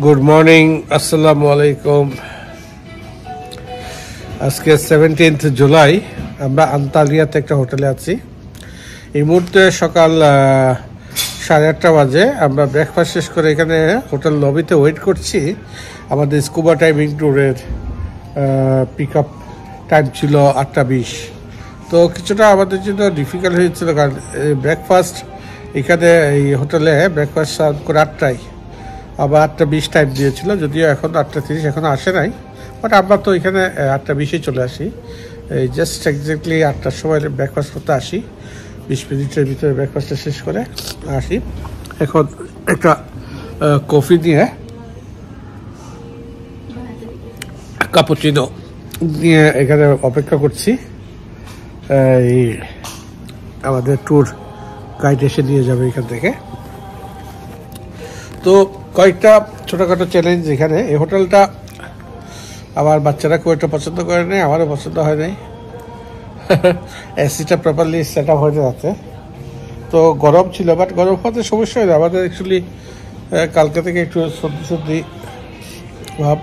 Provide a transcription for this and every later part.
Good morning, আসসালামু আলাইকুম। আজকে 17 জুলাই। আমরা আন্তালিয়াতে একটা হোটেলে আছি। এই মুহূর্তে সকাল 8:30 বাজে। আমরা ব্রেকফাস্ট শেষ করে এখানে হোটেল লবিতে ওয়েট করছি। আমাদের স্কুবা ডাইভিং ট্যুরের পিক আপ টাইম ছিল 8:20। তো কিছুটা আমাদের জন্য ডিফিকাল্ট হয়েছিল, কারণ ব্রেকফাস্ট এখানে এই হোটেলে ব্রেকফাস্ট সার্ভ করে 8টায়, আবার 8:20 টাইম দিয়েছিল, যদিও এখন 8:30 এখনও আসে নাই। বাট আমরা তো এখানে 8:20 চলে আসি। এই জাস্ট এক্স্যাক্টলি 8টার সময় ব্রেকফাস্ট করতে আসি, 20 মিনিটের ভিতরে ব্রেকফাস্টটা শেষ করে আসি। এখন একটা কফি নিয়ে, কাপুচিনো নিয়ে এখানে অপেক্ষা করছি। এই আমাদের ট্যুর গাইড এসে নিয়ে যাবে এখান থেকে। তো কয়েকটা ছোটোখাটো চ্যালেঞ্জ এখানে। এই হোটেলটা আমার বাচ্চারা খুব একটা পছন্দ করে নাই, আমারও পছন্দ হয় নাই। এসিটা প্রপারলি সেট আপ হয়ে যাচ্ছে। তো গরম ছিল, বাট গরম হওয়াতে সমস্যা হয় না। আমাদের অ্যাকচুয়ালি কালকে থেকে একটু সর্দি সর্দি ভাব।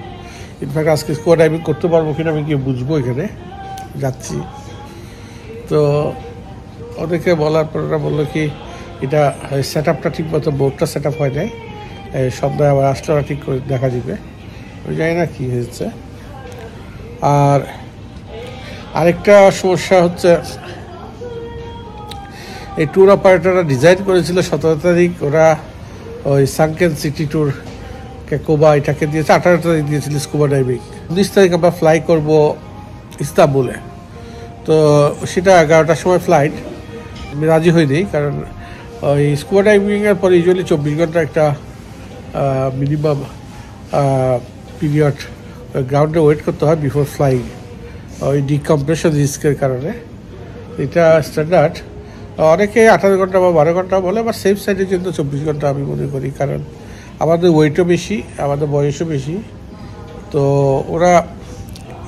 ইনফ্যাক্ট আজকে স্কুবা ডাইভিং করতে পারবো কিনা আমি গিয়ে বুঝবো, এখানে যাচ্ছি। তো ওদেরকে বলার পর ওরা বললো কি এটা সেট আপটা ঠিক মতো, বোর্ডটা সেট আপ হয় নাই, সন্ধ্যায় আবার আসলে ওরা ঠিক করে দেখা যাবে। ওই জানি না কী হয়েছে। আর আরেকটা সমস্যা হচ্ছে, এই ট্যুর অপারেটররা ডিজাইন করেছিল 17 তারিখ, ওরা ওই সানকেন সিটি ট্যুর কোবা এটাকে দিয়েছে, 18 তারিখ দিয়েছিল স্কুবা ডাইভিং। 19 তারিখ আমরা ফ্লাই করবো ইস্তাম্বুলে। তো সেটা 11টার সময় ফ্লাইট। আমি রাজি হইনি, কারণ ওই স্কুবা ডাইভিংয়ের পরে ইউজুয়ালি 24 ঘন্টা একটা মিনিমাম পিরিয়ড গ্রাউন্ডে ওয়েট করতে হয় বিফোর ফ্লাইং, ওই ডিকম্প্রেশন রিস্কের কারণে। এটা স্ট্যান্ডার্ড। অনেকে 18 ঘন্টা বা 12 ঘন্টা বলে, বা সেফ সাইডের জন্য 24 ঘন্টা আমি মনে করি, কারণ আমাদের ওয়েটও বেশি, আমাদের বয়সও বেশি। তো ওরা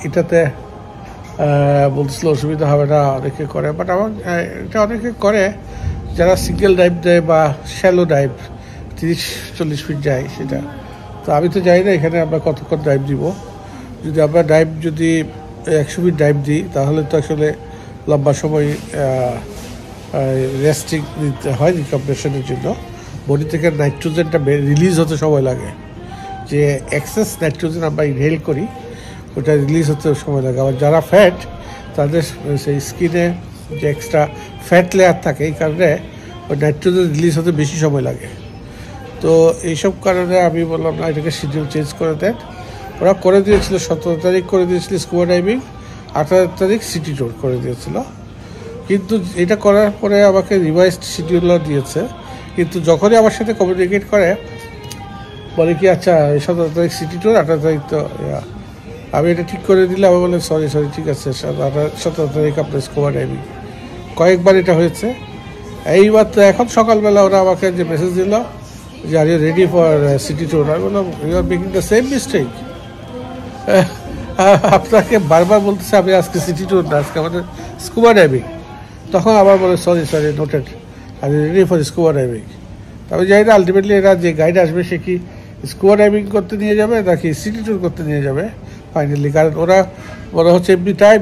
এটাতে বলছিল অসুবিধা হবে না, অনেকে করে। বাট আমার এটা অনেকে করে যারা সিঙ্গেল ডাইভ দেয় বা শ্যালো ডাইভ 30-40 ফিট যায় সেটা। তো আমি তো জানি না এখানে আমরা কতক্ষণ ডাইভ দিব। যদি আমরা ডাইভ 100 ফিট ডাইভ দিই, তাহলে তো আসলে লম্বা সময় রেস্টিং দিতে হয় রিকম্প্রেশনের জন্য। বডি থেকে নাইট্রোজেনটা রিলিজ হতে সময় লাগে। যে এক্সেস নাইট্রোজেন আমরা ইনহেল করি, ওটা রিলিজ হতে সময় লাগে। আবার যারা ফ্যাট, তাদের সেই স্কিনে যে এক্সট্রা ফ্যাট লেয়ার থাকে, এই কারণে ওই নাইট্রোজেন রিলিজ হতে বেশি সময় লাগে। তো এইসব কারণে আমি বললাম না, এটাকে শিডিউল চেঞ্জ করে দেন। ওরা করে দিয়েছিল 17 তারিখ করে দিয়েছিল স্কুবা ডাইভিং, 18 তারিখ সিটি ট্যুর করে দিয়েছিল। কিন্তু এটা করার পরে আমাকে রিভাইসড শিডিউলও দিয়েছে। কিন্তু যখনই আমার সাথে কমিউনিকেট করে বলে কি আচ্ছা 17 তারিখ সিটি ট্যুর, 18 তারিখ তো আমি এটা ঠিক করে দিলে আমি বললাম সরি ঠিক আছে, 17 তারিখ আপনার স্কুবা ডাইভিং। কয়েকবার এটা হয়েছে। এইবার তো এখন সকালবেলা ওরা আমাকে যে মেসেজ দিল যে are you ready for city tour, আমি বললাম you are making the same mistake. আপনাকে বারবার বলতেছে আমি আজকে সিটি ট্যুর না, আজকে আমাদের স্কুবা ডাইভিং। তখন আবার বলে সরি নোটেড, আমি রেডি ফর স্কুবা ডাইভিং। আমি জানি না আলটিমেটলি এরা যে গাইড আসবে সে কি স্কুবা ডাইভিং করতে নিয়ে যাবে নাকি সিটি ট্যুর করতে নিয়ে যাবে ফাইনালি। কারণ ওরা বলা হচ্ছে every time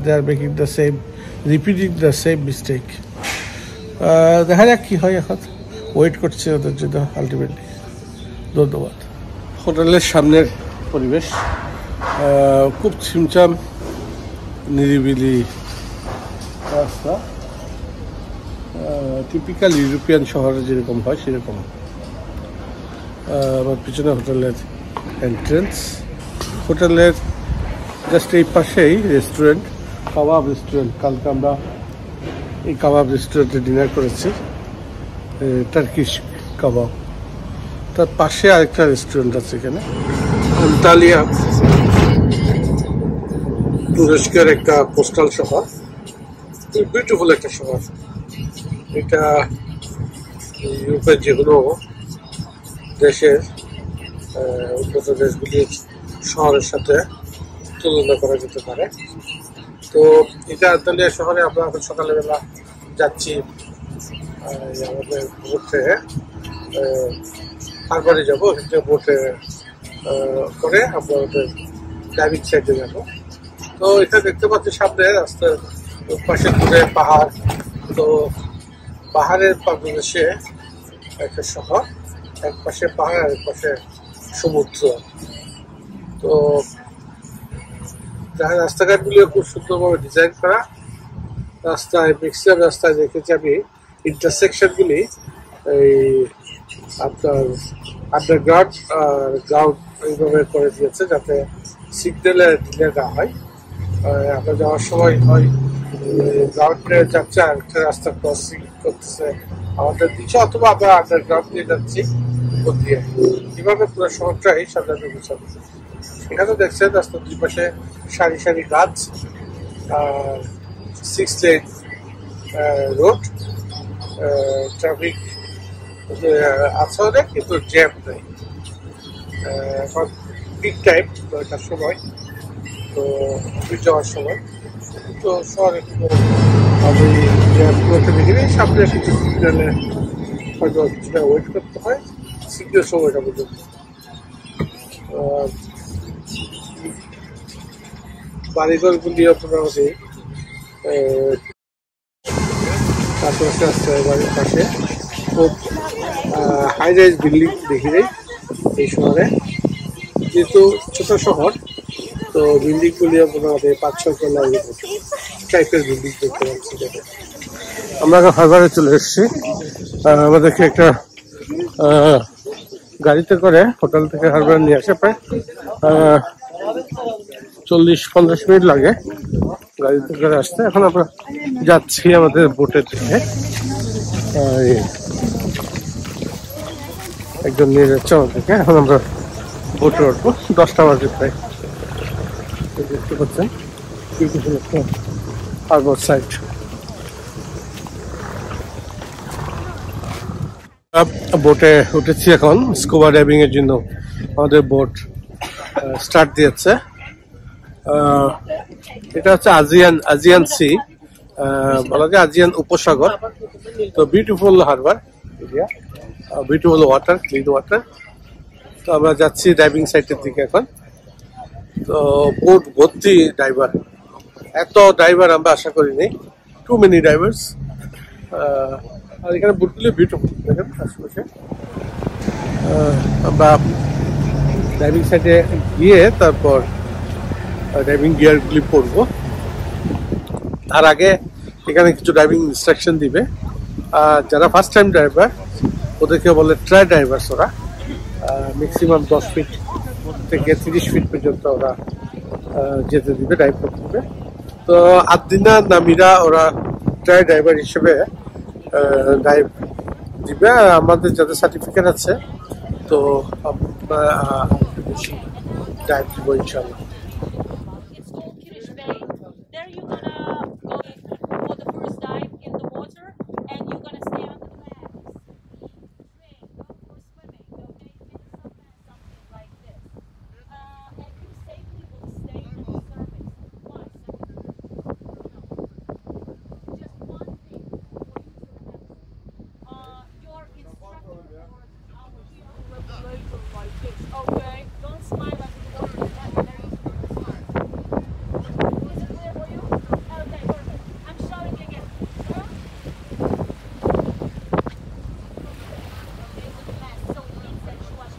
they are making the same, repeating the same mistake. দেখা যাক কী হয়, এখন ওয়েট করছে ওদের জন্য আলটিমেটলি। ধন্যবাদ। হোটেলের সামনের পরিবেশ খুব ছিমছাম, নিরিবিলি রাস্তা, টিপিক্যাল ইউরোপিয়ান শহরে যেরকম হয় সেরকম। আমার পিছনে হোটেলের এন্ট্রেন্স। হোটেলের জাস্ট এই পাশেই রেস্টুরেন্ট, কাবাব রেস্টুরেন্ট। কালকে আমরা এই কাবাব রেস্টুরেন্টে ডিনার করেছি, টার্কিশ কাবাব। তার পাশে আরেকটা রেস্টুরেন্ট আছে এখানে, আন্তালিয়া, তুরস্কের একটা কোস্টাল শহর, বিউটিফুল একটা শহর। এটা ইউরোপের যে কোনো দেশের উন্নত দেশগুলির শহরের সাথে তুলনা করা যেতে পারে। তো এটা আন্তালিয়া শহরে আমরা এখন সকালবেলা যাচ্ছি আমাদের ঘুরতে হারবারে যাবো, বোটে করে আমরা ওদের ডাইভিং সাইডে যাবো। তো এটা দেখতে পাচ্ছি সামনে রাস্তার পাশে ঘুরে পাহাড়। তো পাহাড়ের পাদদেশে একটা শহর, এক পাশে পাহাড় আর এক পাশে সমুদ্র। তো রাস্তাঘাটগুলিও খুব সুন্দরভাবে ডিজাইন করা। রাস্তায় ম্যাক্সিমাম রাস্তায় দেখেছি আমি ইন্টারসেকশনগুলি এই আপনার আন্ডারগ্রাউন্ড আর গ্রাউন্ড এইভাবে করে দিয়েছে যাতে সিগন্যালের ডিলে না হয়। আমরা যাওয়ার সময় হয় গ্রাউন্ডে যাচ্ছে আর একটা রাস্তা ক্রসিং করতেছে আমাদের দিচ্ছে, অথবা আমরা আন্ডারগ্রাউন্ড দিয়ে যাচ্ছি উপর দিয়ে। এভাবে পুরো শহরটাই সাজানো গোছানো। এখানে দেখছেন রাস্তার দুই পাশে সারি সারি গাছ আর 6 লেন রোড। ট্রাফিক আছে অনেক, কিন্তু জ্যাম নেই। এখন পিক টাইম 9টার সময়, তো অফিস যাওয়ার সময়। তো শহরে আমি পুরোটা দেখিনি, সামনে কিছু সিগন্যালে হয়তো কিছুটা ওয়েট করতে হয় সিগন্যাল সময়টা পর্যন্ত। বাড়িঘরগুলিও মোটামুটি আশেপাশে আসতে হয়। বাড়ির পাশে খুব হাই রাইজ বিল্ডিং দেখি যাই এই শহরে, যেহেতু ছোট শহর। তো বিল্ডিংগুলিও মোটামুটি 5-6 তলা টাইপের বিল্ডিং দেখতে পাচ্ছি। আমরা এখন হারবারে চলে এসেছি। আমাদেরকে একটা গাড়িতে করে হোটেল থেকে হারবার নিয়ে আসে, প্রায় 40-50 মিনিট লাগে গাড়িতে করে আসতে। এখন আমরা যাচ্ছি আমাদের বোটের দিকে। একজন নিয়ে যাচ্ছে আমাদেরকে। এখন আমরা বোটে উঠবো। 10টা বাজে প্রায়। দেখতে পাচ্ছেন বিউটিফুল একটা হারবার সাইড। বোটে উঠেছি এখন স্কুবা ডাইভিং এর জন্য। আমাদের বোট স্টার্ট দিয়েছে। এটা হচ্ছে আজিয়ান সি, বলা যায় আজিয়ান উপসাগর। তো beautiful Harbour area, beautiful water, clean water. তো আমরা যাচ্ছি ডাইভিং সাইটের দিকে এখন। তো বোট ভর্তি ডাইভার, এত ডাইভার আমরা আশা করিনি। Two many diverse. আর এখানে বোটগুলি বিউটিফুল দেখেন আশেপাশে। আমরা ডাইভিং সাইটে গিয়ে তারপর ডাইভিং গিয়ারগুলি পরবো। তার আগে এখানে কিছু ডাইভিং ইনস্ট্রাকশন দিবে। আর যারা ফার্স্ট টাইম ড্রাইভার ওদেরকে বলে ট্রাই ড্রাইভার্স। ওরা ম্যাক্সিমাম 10 ফিট থেকে 30 ফিট পর্যন্ত ওরা যেতে দিবে, ডাইভ করতে দিবে। তো আদিনা নামিরা ওরা ট্রাই ড্রাইভার হিসেবে ডাইভ দিবে। আমাদের যাদের সার্টিফিকেট আছে তো আমরা বেশি ডাইভ দিব ইনশাল্লাহ। Okay, don't smile at the water. Is it clear for you? Okay, perfect. I'm showing again. Okay, the glass. So it means that you are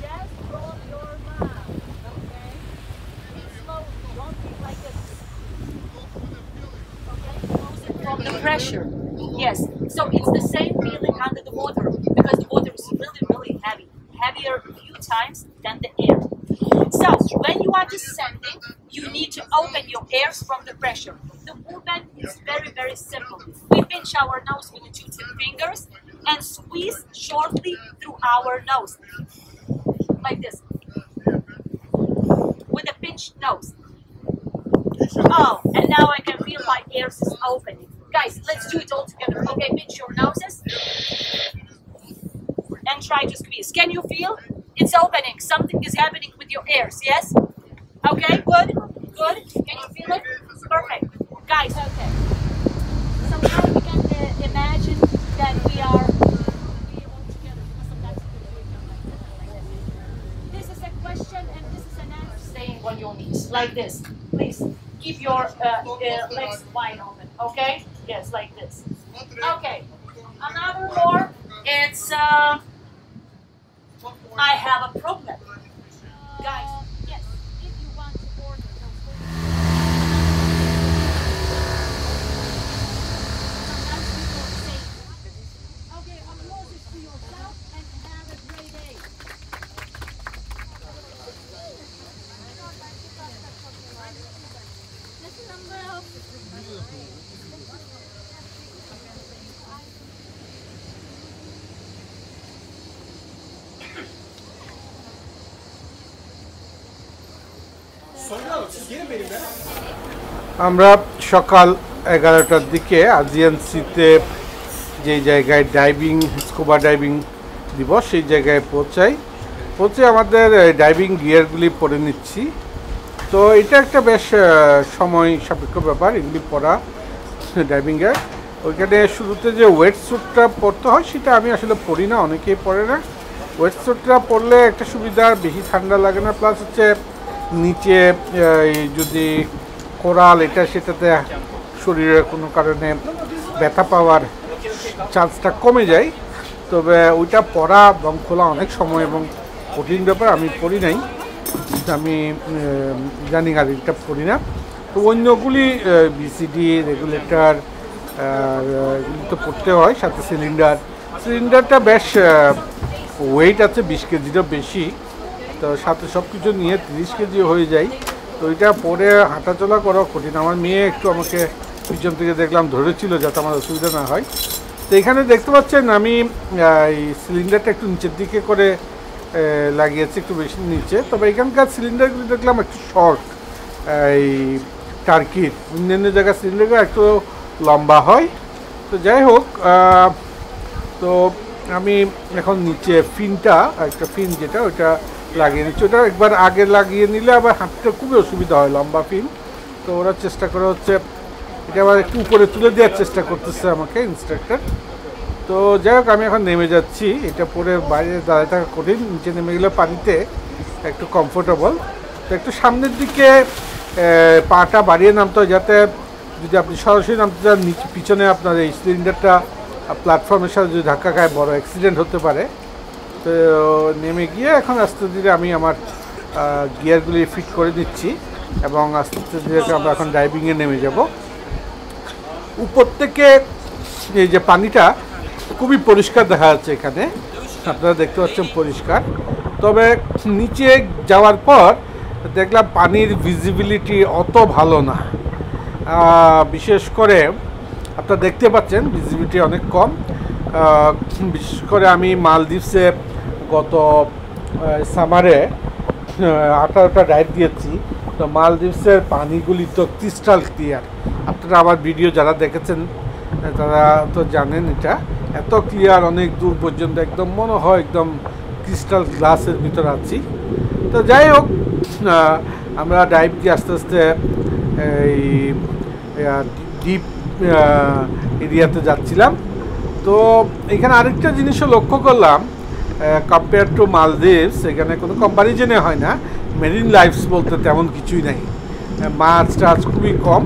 just from your mouth. Okay? Breathe slowly. Don't breathe like this. Okay? Close it from the pressure. Yes. So it's the same feeling under the water because the water is really, really heavy. Heavier a few times than the air. So when you are descending, you need to open your ears from the pressure. The movement is very, very simple. We pinch our nose with the 2 tip fingers and squeeze shortly through our nose. Like this. With a pinched nose. Oh, and now I can feel my ears is opening. Guys, let's do it all together. Okay, pinch your noses. And try to squeeze. Can you feel? It's opening. Something is happening with your ears, yes? Okay, good, good. Can you feel it? Perfect. Guys, okay. So now we can imagine that we are all together because of that situation like this. like this. Please keep your legs wide open. Okay? Yes, like this. Okay. Another more. It's I have a problem, guys. Yes, if you want to order those food, sometimes people say, "Okay, upload this to yourself and have a great day." This number of আমরা সকাল 11টার দিকে আজিয়ানসিতে যে জায়গায় diving scuba diving দিব সেই জায়গায় পৌঁছে আমাদের ডাইভিং গিয়ারগুলি পরে নিচ্ছি। তো এটা একটা বেশ সময় সাপেক্ষ ব্যাপার এগুলি পরা ডাইভিংয়ের। ওইখানে শুরুতে যে ওয়েট স্যুটটা পরতে হয় সেটা আমি আসলে পরি না, অনেকেই পরে না। ওয়েট স্যুটটা পরলে একটা সুবিধা, বেশি ঠান্ডা লাগে না, প্লাস হচ্ছে নিচে যদি কোরাল এটা সেটাতে শরীরের কোনো কারণে ব্যথা পাওয়ার চান্সটা কমে যায়। তবে ওইটা পরা এবং খোলা অনেক সময় এবং কঠিন ব্যাপার, আমি পরি নাই, আমি জানি আর এটা পরি না। তো অন্যগুলি বিসিডি রেগুলেটর এগুলি তো পড়তে হয়, সাথে সিলিন্ডারটা বেশ ওয়েট আছে 20 কেজিরও বেশি, তো সাথে সব কিছু নিয়ে 30 কেজি হয়ে যায়। তো এটা পরে হাঁটাচলা করা কঠিন। আমার মেয়ে একটু আমাকে পিছন থেকে দেখলাম ধরেছিল যাতে আমার অসুবিধা না হয়। তো এখানে দেখতে পাচ্ছেন আমি এই সিলিন্ডারটা একটু নিচের দিকে করে লাগিয়েছি, একটু বেশি নিচে। তবে এখানকার সিলিন্ডারগুলি দেখলাম একটু শর্ট, এই টার্কির অন্যান্য জায়গার সিলিন্ডারগুলো একটু লম্বা হয়। তো যাই হোক, তো আমি এখন নিচে ফিনটা একটা ফিন যেটা ওইটা লাগিয়ে নিচ্ছি। ওটা একবার আগে লাগিয়ে নিলে আবার হাঁটতে খুবই অসুবিধা হয়, লম্বা ফিন। তো ওরা চেষ্টা করা হচ্ছে এটা আবার একটু উপরে তুলে দেওয়ার চেষ্টা করতেছে আমাকে ইনস্ট্রাক্টর। তো যাই হোক, আমি এখন নেমে যাচ্ছি। এটা পরে বাইরে দাঁড়িয়ে থাকা কঠিন, নিচে নেমে গেলে পানিতে একটু কমফোর্টেবল। তো একটু সামনের দিকে পাটা বাড়িয়ে নামতে হয়, যাতে যদি আপনি সরাসরি নামতে চান নিচে পিছনে আপনার এই সিলিন্ডারটা প্ল্যাটফর্মের সাথে যদি ধাক্কা খায় বড় অ্যাক্সিডেন্ট হতে পারে। তো নেমে গিয়ে এখন আস্তে ধীরে আমি আমার গিয়ারগুলি ফিট করে দিচ্ছি এবং আস্তে ধীরে আমরা এখন ডাইভিংয়ে নেমে যাব। উপর থেকে এই যে পানিটা খুবই পরিষ্কার দেখা যাচ্ছে, এখানে আপনারা দেখতে পাচ্ছেন পরিষ্কার। তবে নিচে যাওয়ার পর দেখলাম পানির ভিজিবিলিটি অত ভালো না, বিশেষ করে আপনারা দেখতে পাচ্ছেন ভিজিবিলিটি অনেক কম। বিশেষ করে আমি মালদ্বীপসে গত সামারে 18টা ডাইভ দিয়েছি। তো মালদ্বীপসের পানিগুলি তো ক্রিস্টাল ক্লিয়ার। আপনারা আমার ভিডিও যারা দেখেছেন তারা তো জানেন এটা এত ক্লিয়ার, অনেক দূর পর্যন্ত একদম মনে হয় একদম ক্রিস্টাল গ্লাসের ভিতরে আছি। তো যাই হোক, আমরা ডাইভ দিয়ে আস্তে আস্তে এই ডিপ এরিয়াতে যাচ্ছিলাম। তো এখানে আরেকটা জিনিসও লক্ষ্য করলাম, কম্পেয়ার টু মালদ্বীপস এখানে কোনো কম্পারিজনে হয় না। মেরিন লাইফস বলতে তেমন কিছুই নেই, মাছ টাছ খুবই কম,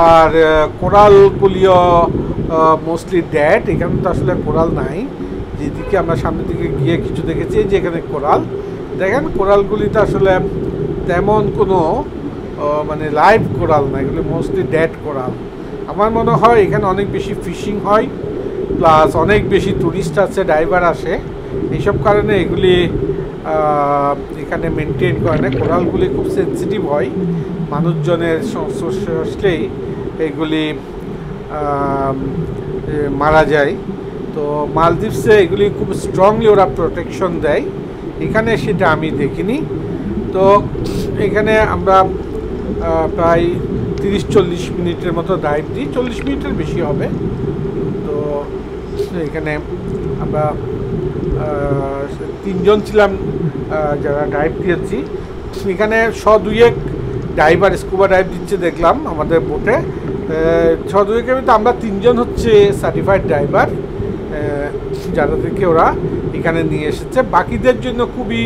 আর কোরালগুলিও মোস্টলি ড্যাড। এখানে তো আসলে কোরাল নাই। যেদিকে আমরা সামনের দিকে গিয়ে কিছু দেখেছি যে এখানে কোরাল, দেখেন কোরালগুলিতে আসলে তেমন কোনো মানে লাইভ কোরাল না, এগুলি মোস্টলি ড্যাড কোরাল। আমার মনে হয় এখানে অনেক বেশি ফিশিং হয়, প্লাস অনেক বেশি টুরিস্ট আছে, ডাইভার আসে, এইসব কারণে এগুলি এখানে মেনটেন করে না। কোরালগুলি খুব সেন্সিটিভ হয়, মানুষজনের সংস্পর্শে আসলেই এগুলি মারা যায়। তো মালদ্বীপসে এগুলি খুব স্ট্রংলি ওরা প্রোটেকশন দেয়, এখানে সেটা আমি দেখিনি। তো এখানে আমরা প্রায় 30-40 মিনিটের মতো ডাইভ দিই, 40 মিনিটের বেশি হবে। তো এখানে আমরা 3 জন ছিলাম যারা ডাইভ দিয়েছি। এখানে 100-2 ডাইভার স্কুবা ডাইভ দিচ্ছে দেখলাম আমাদের বোটে। 100-2 তো আমরা 3 জন হচ্ছে সার্টিফাইড ডাইভার, যাদেরকে ওরা এখানে নিয়ে এসেছে। বাকিদের জন্য খুবই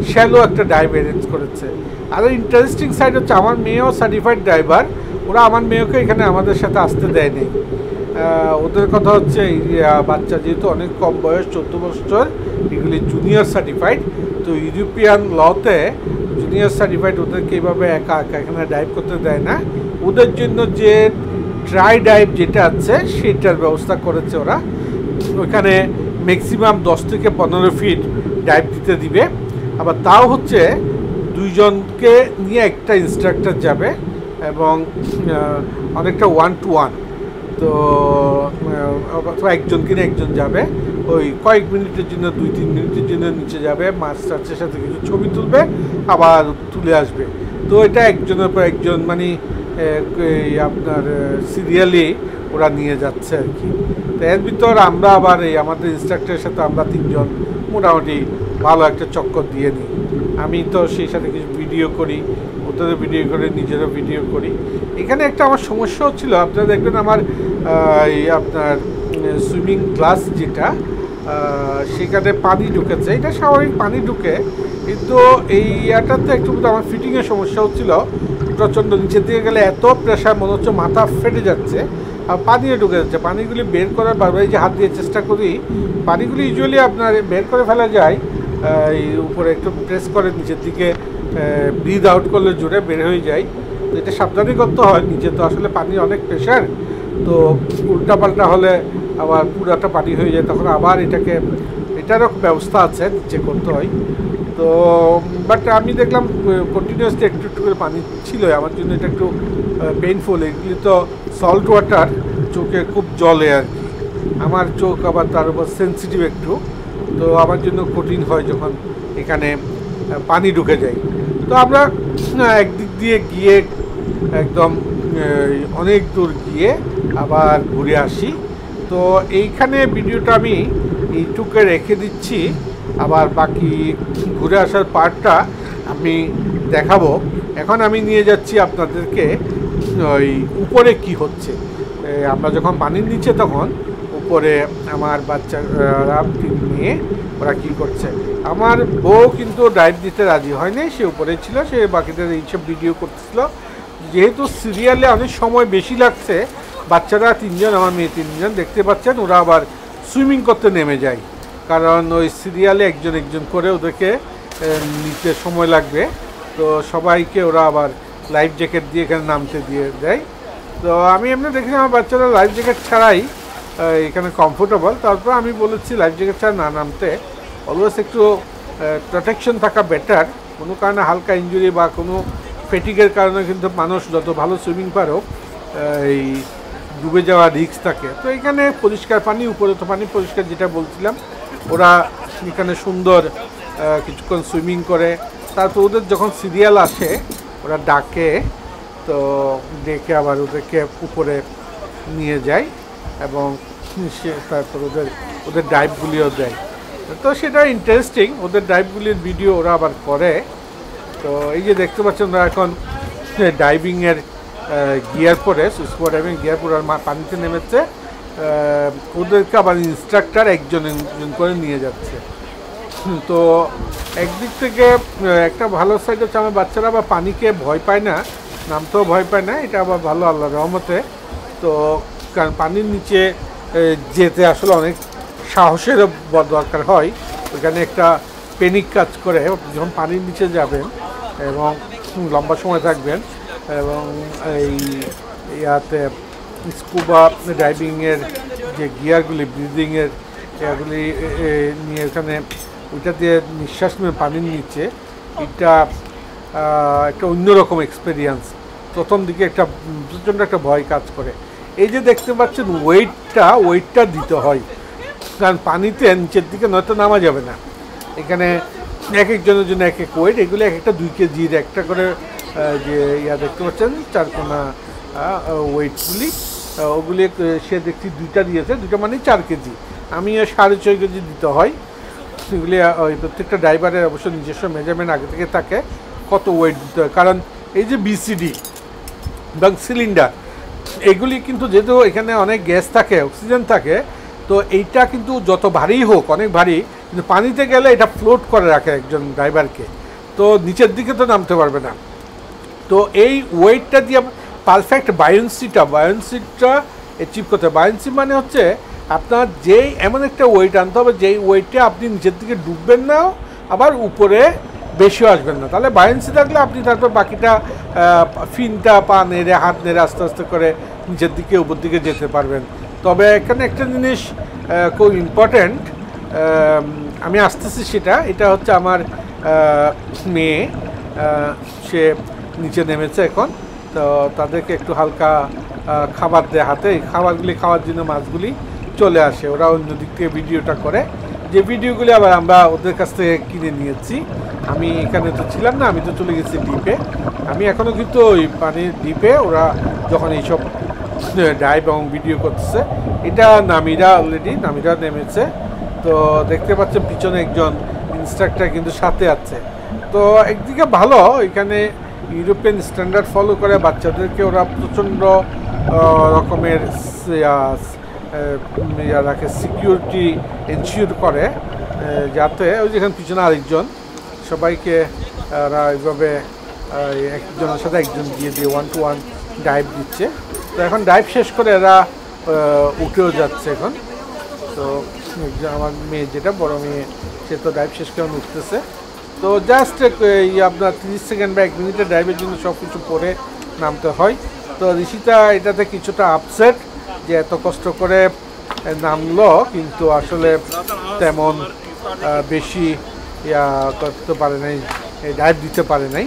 শ্যালো একটা ডাইভ অ্যারেঞ্জ করেছে। আর ইন্টারেস্টিং সাইড হচ্ছে আমার মেয়েও সার্টিফাইড ড্রাইভার, ওরা আমার মেয়েকে এখানে আমাদের সাথে আসতে দেয়নি। ওদের কথা হচ্ছে এই বাচ্চা যেহেতু অনেক কম বয়স, 14 বছর, এগুলি জুনিয়র সার্টিফাইড, তো ইউরোপিয়ান লতে জুনিয়র সার্টিফাইড ওদেরকে এইভাবে একা একা এখানে ডাইভ করতে দেয় না। ওদের জন্য যে ট্রাই ডাইভ যেটা আছে সেটার ব্যবস্থা করেছে ওরা। ওইখানে ম্যাক্সিমাম 10 থেকে 15 ফিট ডাইভ দিতে দিবে, আবার তাও হচ্ছে 2 জনকে নিয়ে একটা ইনস্ট্রাক্টর যাবে এবং অনেকটা 1-to-1, তো অথবা একজনকে নিয়ে একজন যাবে, ওই কয়েক মিনিটের জন্য 2-3 মিনিটের জন্য নিচে যাবে, মাস্টারের সাথে কিছু ছবি তুলবে আবার তুলে আসবে। তো এটা একজনের পর একজন মানে আপনার সিরিয়ালি ওরা নিয়ে যাচ্ছে আর কি। তো এর ভিতর আমরা আবার এই আমাদের ইনস্ট্রাক্টরের সাথে আমরা 3 জন মোটামুটি ভালো একটা চক্কর দিয়ে নিই। আমি তো সেই সাথে কিছু ভিডিও করি, ওদেরও ভিডিও করে, নিজেরও ভিডিও করি। এখানে একটা আমার সমস্যা হচ্ছিলো, আপনারা দেখবেন আমার এই আপনার সুইমিং ক্লাস যেটা সেখানে পানি ঢুকেছে, এটা স্বাভাবিক পানি ঢুকে, কিন্তু এই ইয়াটাতে একটু আমার ফিটিংয়ের সমস্যা হচ্ছিলো। প্রচণ্ড নিচের দিকে গেলে এত প্রেশার, মনে হচ্ছে মাথা ফেটে যাচ্ছে আর পানিও ঢুকে যাচ্ছে। পানিগুলি বের করার বারবার যে হাত দিয়ে চেষ্টা করি, পানিগুলি ইউজুয়ালি আপনার বের করে ফেলা যায়, এই উপরে একটু প্রেস করে নিচের দিকে ব্রিথ আউট করলে জোরে বের হয়ে যায়। তো এটা সাবধানে করতে হয়, নিচে তো আসলে পানি অনেক প্রেশার, তো উল্টাপাল্টা হলে আবার পুরাটা পানি হয়ে যায়, তখন আবার এটারও ব্যবস্থা আছে নিচে করতে হয়। তো বাট আমি দেখলাম কন্টিনিউয়াসলি একটু একটু করে পানি ছিল, আমার জন্য এটা একটু পেইনফুল। এগুলি তো সল্ট ওয়াটার, চোখে খুব জ্বলে আর কি, আমার চোখ আবার তার উপর সেন্সিটিভ একটু, তো আমার জন্য কঠিন হয় যখন এখানে পানি ঢুকে যায়। তো আমরা একদিক দিয়ে গিয়ে একদম অনেক দূর গিয়ে আবার ঘুরে আসি। তো এইখানে ভিডিওটা আমি এইটুকে রেখে দিচ্ছি, আবার বাকি ঘুরে আসার পার্টটা আমি দেখাবো। এখন আমি নিয়ে যাচ্ছি আপনাদেরকে ওই উপরে কি হচ্ছে। আমরা যখন পানির নিচে তখন উপরে আমার বাচ্চারা নিয়ে ওরা কী করছে। আমার বউ কিন্তু ডাইভ দিতে রাজি হয়নি, সে উপরে ছিল, সে বাকিদের এইসব ভিডিও করতেছিল। যেহেতু সিরিয়ালে অনেক সময় বেশি লাগছে, বাচ্চারা 3 জন, আমার মেয়ে 3 জন, দেখতে পাচ্ছেন ওরা আবার সুইমিং করতে নেমে যায়, কারণ ওই সিরিয়ালে একজন একজন করে ওদেরকে নিতে সময় লাগবে। তো সবাইকে ওরা আবার লাইফ জ্যাকেট দিয়ে এখানে নামতে দিয়ে দেয়। তো আমি এমনি দেখি আমার বাচ্চারা লাইফ জ্যাকেট ছাড়াই এখানে কমফোর্টেবল। তারপর আমি বলেছি লাইফ জ্যাকেট ছাড়া না নামতে, অলওয়েজ একটু প্রোটেকশন থাকা বেটার। কোনো কারণে হালকা ইঞ্জুরি বা কোনো ফেটিকের কারণে কিন্তু মানুষ যত ভালো সুইমিং পারো এই ডুবে যাওয়ার রিস্ক থাকে। তো এখানে পরিষ্কার পানি, উপরে তো পানি পরিষ্কার, যেটা বলছিলাম। ওরা এখানে সুন্দর কিছুক্ষণ সুইমিং করে, তারপর ওদের যখন সিরিয়াল আসে ওরা ডাকে, তো ডেকে আবার ওদেরকে উপরে নিয়ে যায় এবং তারপর ওদের ডাইভগুলিও দেয়। তো সেটা ইন্টারেস্টিং, ওদের ডাইভগুলির ভিডিও ওরা আবার করে। তো এই যে দেখতে পাচ্ছেন ওরা এখন ডাইভিংয়ের গিয়ার পরে, স্কুবা ডাইভিং গিয়ার পরে পানিতে নেমেছে, ওদেরকে আবার ইনস্ট্রাক্টর একজন করে নিয়ে যাচ্ছে। তো একদিক থেকে একটা ভালো সাইড হচ্ছে আমার বাচ্চারা আবার পানিকে ভয় পায় না, নামতেও ভয় পায় না, এটা আবার ভালো আল্লাহর রহমতে। তো কারণ পানির নিচে যেতে আসলে অনেক সাহসেরও দরকার হয়, ওইখানে একটা প্যানিক কাজ করে যখন পানির নিচে যাবেন এবং লম্বা সময় থাকবেন, এবং এই ইয়াতে স্কুবা ডাইভিংয়ের যে গিয়ারগুলি, ব্রিদিংয়ের এগুলি নিয়ে এখানে ওইটা দিয়ে নিঃশ্বাস নিয়ে পানির নিচে, এটা একটা অন্যরকম এক্সপিরিয়েন্স। প্রথম দিকে একটা প্রচণ্ড একটা ভয় কাজ করে। এই যে দেখতে পাচ্ছেন ওয়েটটা দিতে হয়, কারণ পানিতে নিচের দিকে নয়তো নামা যাবে না। এখানে এক একজনের জন্য এক এক ওয়েট, এগুলো এক একটা 2 কেজির একটা করে যে ইয়া দেখতে পাচ্ছেন চারকোনা ওয়েটগুলি, ওগুলি সে দেখছি 2টা দিয়েছে, 2টা মানে 4 কেজি, আমি 6.5 কেজি দিতে হয়। এগুলি ওই প্রত্যেকটা ড্রাইভারের অবশ্য নিজস্ব মেজারমেন্ট আগে থেকে থাকে কত ওয়েট দিতে হয়, কারণ এই যে বিসিডি এবং সিলিন্ডার এগুলি কিন্তু যেহেতু এখানে অনেক গ্যাস থাকে, অক্সিজেন থাকে, তো তো এইটা কিন্তু যত ভারী হোক, অনেক ভারী, কিন্তু পানিতে গেলে এটা ফ্লোট করে রাখে একজন ড্রাইভারকে, তো নিচের দিকে তো নামতে পারবে না। তো এই ওয়েটটা দিয়ে পারফেক্ট বায়োন্সিটা অ্যাচিভ করতে হবে। বায়োন্সি মানে হচ্ছে আপনার যেই এমন একটা ওয়েট আনতে হবে যেই ওয়েটে আপনি নিচের দিকে ডুববেন না, আবার উপরে বেশিও আসবেন না। তাহলে বায়োন্সি থাকলে আপনি তারপর বাকিটা ফিনটা পা নেড়ে হাত নেড়ে আস্তে আস্তে করে নিচের দিকে উপর দিকে যেতে পারবেন। তবে এখানে একটা জিনিস খুব ইম্পর্ট্যান্ট, আমি আসতেছি সেটা, এটা হচ্ছে আমার মেয়ে, সে নিচে নেমেছে এখন, তো তাদেরকে একটু হালকা খাবার দেয় হাতে, এই খাবারগুলি খাওয়ার জন্য মাছগুলি চলে আসে, ওরা অন্য দিক থেকে ভিডিওটা করে, যে ভিডিওগুলি আবার আমরা ওদের কাছ থেকে কিনে নিয়েছি। আমি এখানে তো ছিলাম না, আমি তো চলে গেছি দ্বীপে। আমি এখনও কিন্তু ওই পানির দ্বীপে ওরা যখন এইসব ডাইভ এবং ভিডিও করতেছে। এটা নামিরা নেমেছে, তো দেখতে পাচ্ছেন পিছনে একজন ইনস্ট্রাক্টর কিন্তু সাথে আছে। তো একদিকে ভালো, এখানে ইউরোপিয়ান স্ট্যান্ডার্ড ফলো করে, বাচ্চাদেরকে ওরা প্রচণ্ড রকমের রাখে, সিকিউরিটি এনশিওর করে, যাতে ওই যেখানে পিছনে আরেকজন, সবাইকে ওরা এইভাবে একজনের সাথে একজন দিয়ে 1-to-1 ডাইভ দিচ্ছে। তো এখন ডাইভ শেষ করে এরা উঠেও যাচ্ছে এখন। তো আমার মেয়ে, যেটা বড় মেয়ে, সে তো ডাইভ শেষ করে উঠতেছে। তো জাস্ট আপনার 30 সেকেন্ড বা 1 মিনিটের ডাইভের জন্য সব কিছু পরে নামতে হয়। তো ঋষিতা এটাতে কিছুটা আপসেট যে এত কষ্ট করে নামলো, কিন্তু আসলে তেমন বেশি করতে পারে নাই, ডাইভ দিতে পারে নাই।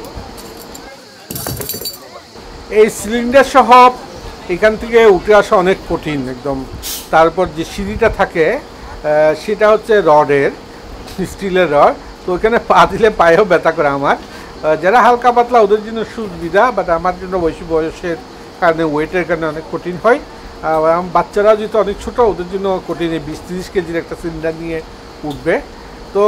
এই সিলিন্ডার সহ এখান থেকে উঠে আসা অনেক কঠিন একদম। তারপর যে সিঁড়িটা থাকে সেটা হচ্ছে রডের, স্টিলের রড, তো ওইখানে পা দিলে পায়েও ব্যথা করে আমার। যারা হালকা পাতলা ওদের জন্য সুবিধা, বাট আমার জন্য বেশি বয়সের কারণে, ওয়েটের কারণে অনেক কঠিন হয়। বাচ্চারা যেহেতু অনেক ছোটো, ওদের জন্য কঠিন। 20-30 কেজির একটা সিলিন্ডার নিয়ে উঠবে। তো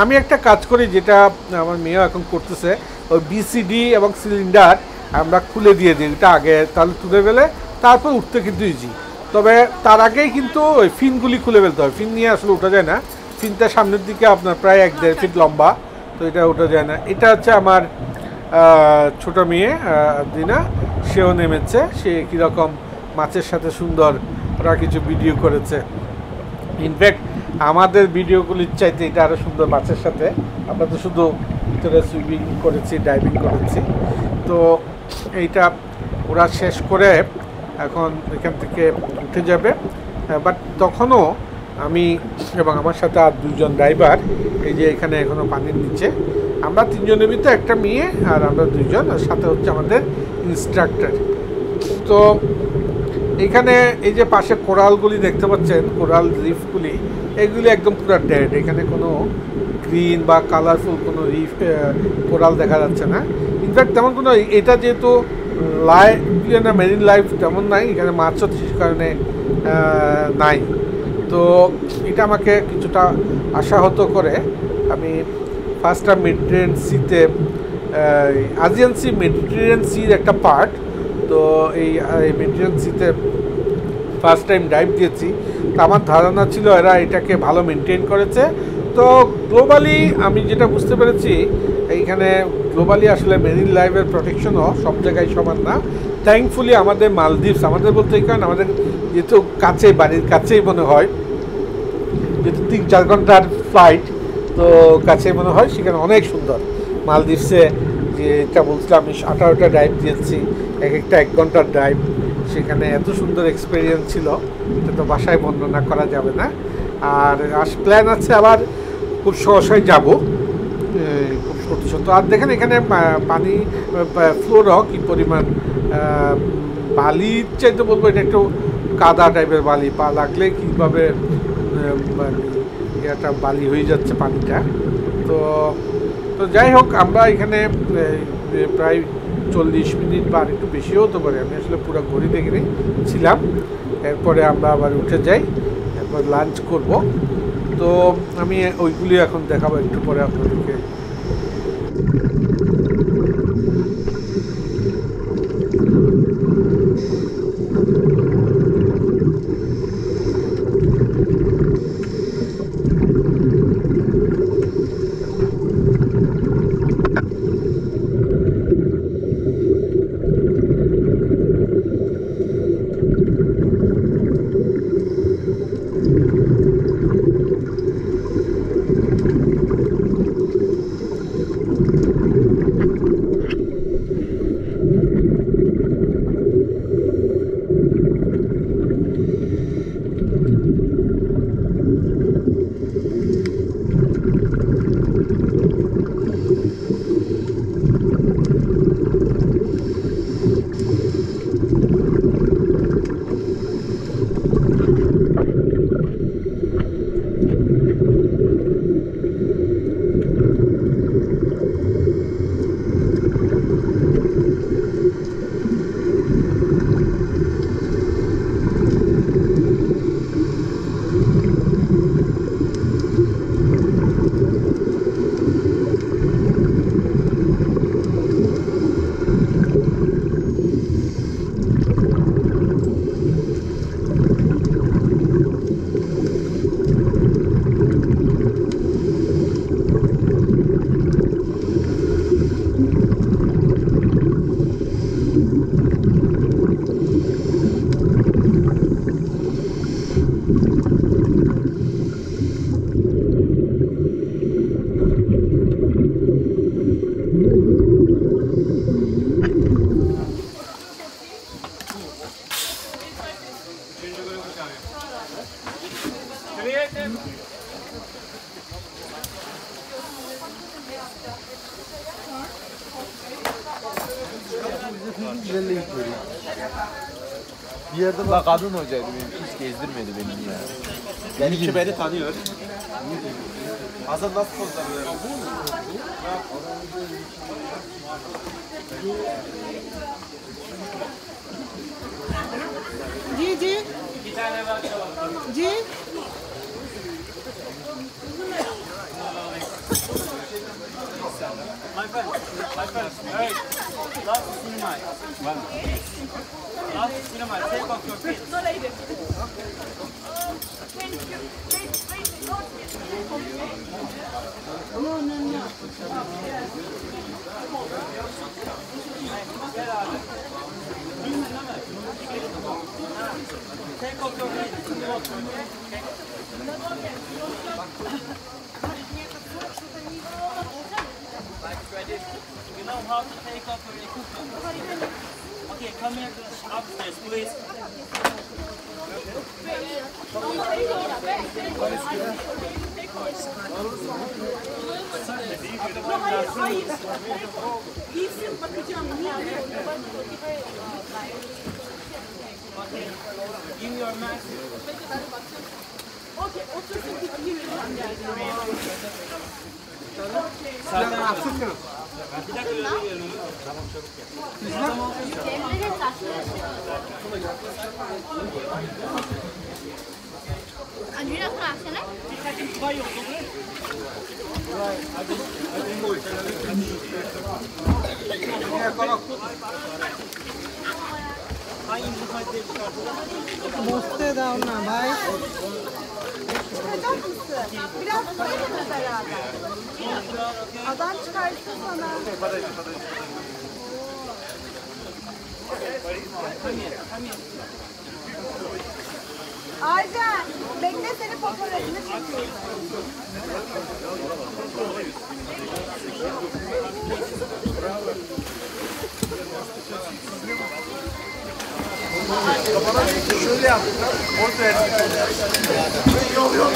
আমি একটা কাজ করি, যেটা আমার মেয়েও এখন করতেছে, ওই বিসিডি এবং সিলিন্ডার আমরা খুলে দিয়ে দিই এটা আগে, তাহলে তুলে ফেলে তারপর উঠতে কিন্তু ইজি। তবে তার আগেই কিন্তু ওই ফিনগুলি খুলে ফেলতে হয়, ফিন নিয়ে আসলে ওঠা যায় না। ফিনটা সামনের দিকে আপনার প্রায় 1-1.5 ফিট লম্বা, তো এটা ওঠা যায় না। এটা হচ্ছে আমার ছোট মেয়ে দিনা, সেও নেমেছে। সে কীরকম মাছের সাথে সুন্দর ওরা কিছু ভিডিও করেছে। ইনফ্যাক্ট আমাদের ভিডিওগুলির চাইতে এটা আরও সুন্দর মাছের সাথে। আমরা তো শুধু ভিতরে সুইমিং করেছি, ডাইভিং করেছি। তো এইটা ওরা শেষ করে এখন এখান থেকে উঠে যাবে, বাট তখনও আমি এবং আমার সাথে আর 2জন ড্রাইভার, এই যে এখানে এখনও পানির নিচে আমরা 3 জনের ভিতরে, একটা মেয়ে আর আমরা 2জন, আর সাথে হচ্ছে আমাদের ইনস্ট্রাক্টর। তো এখানে এই যে পাশে কোরালগুলি দেখতে পাচ্ছেন, কোরাল রিফগুলি, এগুলি একদম পুরো ডেড। এখানে কোনো গ্রিন বা কালারফুল কোনো রিফ কোরাল দেখা যাচ্ছে না। ইনফ্যাক্ট তেমন কোনো, এটা যেহেতু মেরিন লাইফ তেমন নাই, এখানে মাছও সেই কারণে নাই। তো এটা আমাকে কিছুটা আশাহত করে। আমি ফার্স্ট টাইম মেডিটেরিয়ান সিতে, মেডিটেরিয়ান সির একটা পার্ট, তো এই মেডিটেরিয়ান সিতে ফার্স্ট টাইম ডাইভ দিয়েছি। তো আমার ধারণা ছিল এরা এটাকে ভালো মেনটেন করেছে। তো গ্লোবালি আমি যেটা বুঝতে পেরেছি, এইখানে গ্লোবালি আসলে মেরিন লাইফের প্রোটেকশনও সব জায়গায় সমান না। থ্যাঙ্কফুলি আমাদের মালদ্বীপস, আমাদের বলতে এই কারণ আমাদের যেহেতু কাছে, বাড়ির কাছেই মনে হয়, যেহেতু 3-4 ঘন্টার ফ্লাইট, তো কাছে মনে হয়, সেখানে অনেক সুন্দর। মালদ্বীপসে যেটা বলছিলাম, আমি 18টা ড্রাইভ দিয়েছি, এক একটা 1 ঘন্টার ড্রাইভ, সেখানে এত সুন্দর এক্সপিরিয়েন্স ছিল, এটা তো বাসায় বর্ণনা করা যাবে না। আর প্ল্যান আছে আবার খুব সহসায় যাব, খুব সত্য। আর দেখেন এখানে পানি ফ্লোরও কী পরিমাণ, বালির চাইতে বলবো এটা একটু কাদা টাইপের বালি, পা লাগলে কীভাবে এটা বালি হয়ে যাচ্ছে পানিটা। তো তো যাই হোক, আমরা এখানে প্রায় 40 মিনিট বা একটু বেশিও হতে পারে, আমি আসলে পুরো ঘড়ি দেখে ছিলাম। এরপরে আমরা আবার উঠে যাই, এরপর লাঞ্চ করব। তো আমি ওইগুলি এখন দেখাবো একটু পরে আপনাদেরকে। Bir yerde bak kadın hocaydı benim hiç gezdirmedi beni ya. Benimki beni tanıyor. Hasan nasıl pozlanıyor? Gigi. Gigi. My friend, hey, last cinema. Last cinema, take off your feet. Take off your feet. You know how to take off your equipment. Okay, come here to upstairs, please. Hayır. Giysin bakacağım. Okay, give your mask. Okey, otursun gideyim. Andrea classe, né? Bosте dav na bhai. Biraz koyalım beraber. Adam çıkarsın sana. Aycan, bekle seni fotoğrafını çekiyorum. Şöyle yaptık. Ortaya yok.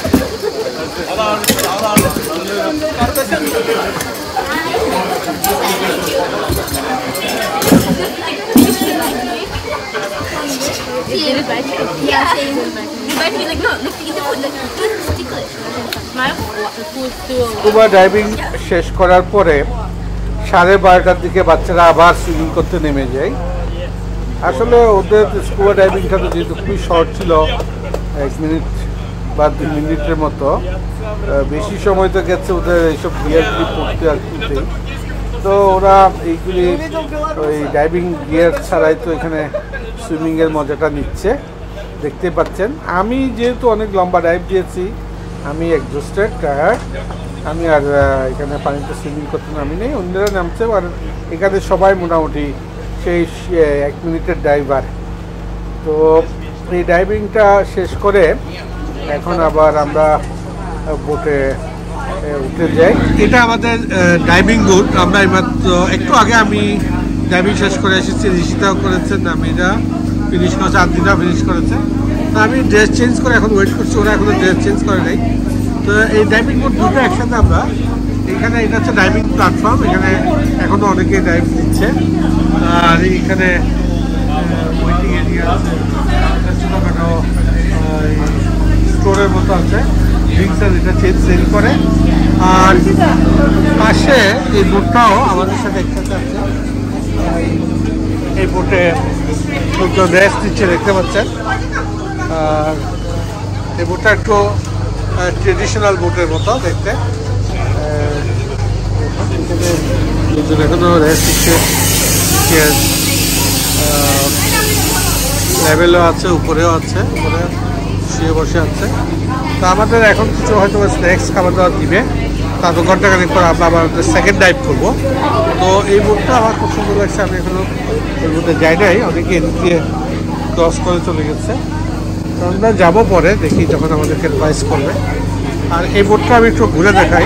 Allah scuba diving শেষ করার পরে 12:30টার দিকে বাচ্চারা আবার swimming করতে নেমে যায়। আসলে ওদের স্কুবা ডাইভিংটা তো যেহেতু খুবই শর্ট ছিল, 1 মিনিট বা 2 মিনিটের মতো, বেশি সময় তো গেছে ওদের এইসব গিয়ারগুলি পড়তে আর তুলতে। তো ওরা এইগুলি ওই ডাইভিং গিয়ার ছাড়াই তো এখানে সুইমিংয়ের মজাটা নিচ্ছে, দেখতে পাচ্ছেন। আমি যেহেতু অনেক লম্বা ডাইভ দিয়েছি, আমি এক্সস্টেড, টায়ার্ড, আমি আর এখানে পানিতে সুইমিং করতে নামি নেই, অন্যরা নামছে। আর এখানে সবাই মোটামুটি সেই 1 মিনিটের ডাইভার। তো এই ডাইভিংটা শেষ করে এখন আবার আমরা বোটে উঠে যাই। এটা আমাদের ডাইভিং বোট। আমরা এইমাত্র একটু আগে আমি ডাইভিং শেষ করে এসেছি, ঋষিতাও করেছেন, আমিরা ফিনিশ করেছে, আদিনা ফিনিশ করেছে। তো আমি ড্রেস চেঞ্জ করে এখন ওয়েট করছি, ওরা এখনো ড্রেস চেঞ্জ করে নাই। তো এই ডাইভিং বোট দুটো একসাথে আমরা এখানে, এটা হচ্ছে ডাইভিং প্ল্যাটফর্ম, এখানে এখনো অনেকেই ডাইভ দিচ্ছে। আর এইখানে ওয়েটিং এরিয়া আছে, ছোটোখাটো স্টোরের মতো আছে, ড্রিঙ্কসের এটা সেল করে। আর পাশে এই বোটটাও আমাদের সাথে একসাথে আছে। এই বোটে লোকজন রেস্ট দিচ্ছে, দেখতে পাচ্ছেন। আর এই বোটটা একটু ট্রেডিশনাল বোটের মতো দেখতে। লোকজন এখনো রেস্ট দিচ্ছে, লেভেলও আছে, উপরেও আছে, উপরে শুয়ে বসে আছে। তো আমাদের এখন কিছু হয়তো স্ন্যাক্স খাবার দাবার দিবে, তারপর ঘন্টাখানিক পর আমরা আবার সেকেন্ড ডাইভ করবো। তো এই বোটটা আমার খুব সুন্দর লাগছে, আমি এখনো ওই বোটে যাই নাই, অনেকে এদিক দিয়ে ক্রস করে চলে গেছে। আমরা যাবো পরে, দেখি যখন আমাদেরকে প্রাইস করবে। আর এই বোটটা আমি একটু ঘুরে দেখাই।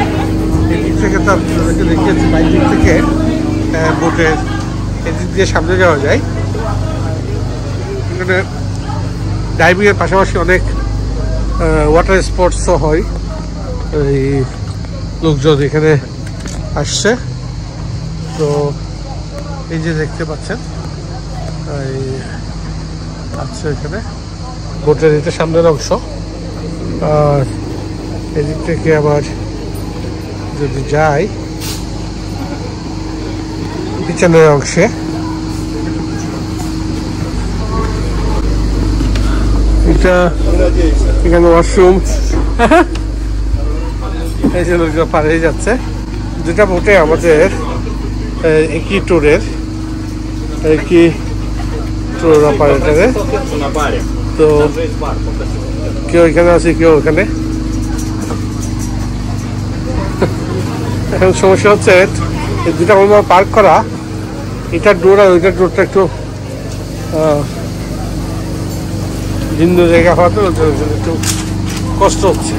এই দিক থেকে তো আপনাদেরকে দেখিয়েছি, বাইক দিক থেকে বোটের এদিক দিয়ে সামনে যাওয়া যায়। এখানে ডাইভিংয়ের পাশাপাশি অনেক ওয়াটার স্পোর্টসও হয়। এই লোকজন এখানে আসছে। তো এই যে দেখতে পাচ্ছেন এই আচ্ছা, এখানে বোটের এটা সামনের অংশ। আর এদিক থেকে আবার যদি যাই পিছনের অংশে, এটা এখানে ওয়াশরুম। এই যে লোকজন পার হয়ে যাচ্ছে। দুটা বোটে আমাদের একই ট্যুরের, একই ট্যুর অপারেটরে। তো কেউ এখানে আছে, কেউ ওখানে। এখন সমস্যা হচ্ছে এই দুটা আমার পার্ক করা, এটার ডোর আর ওইটার ডোরটা একটু ভিন্ন জায়গা হওয়াতে একটু কষ্ট হচ্ছে।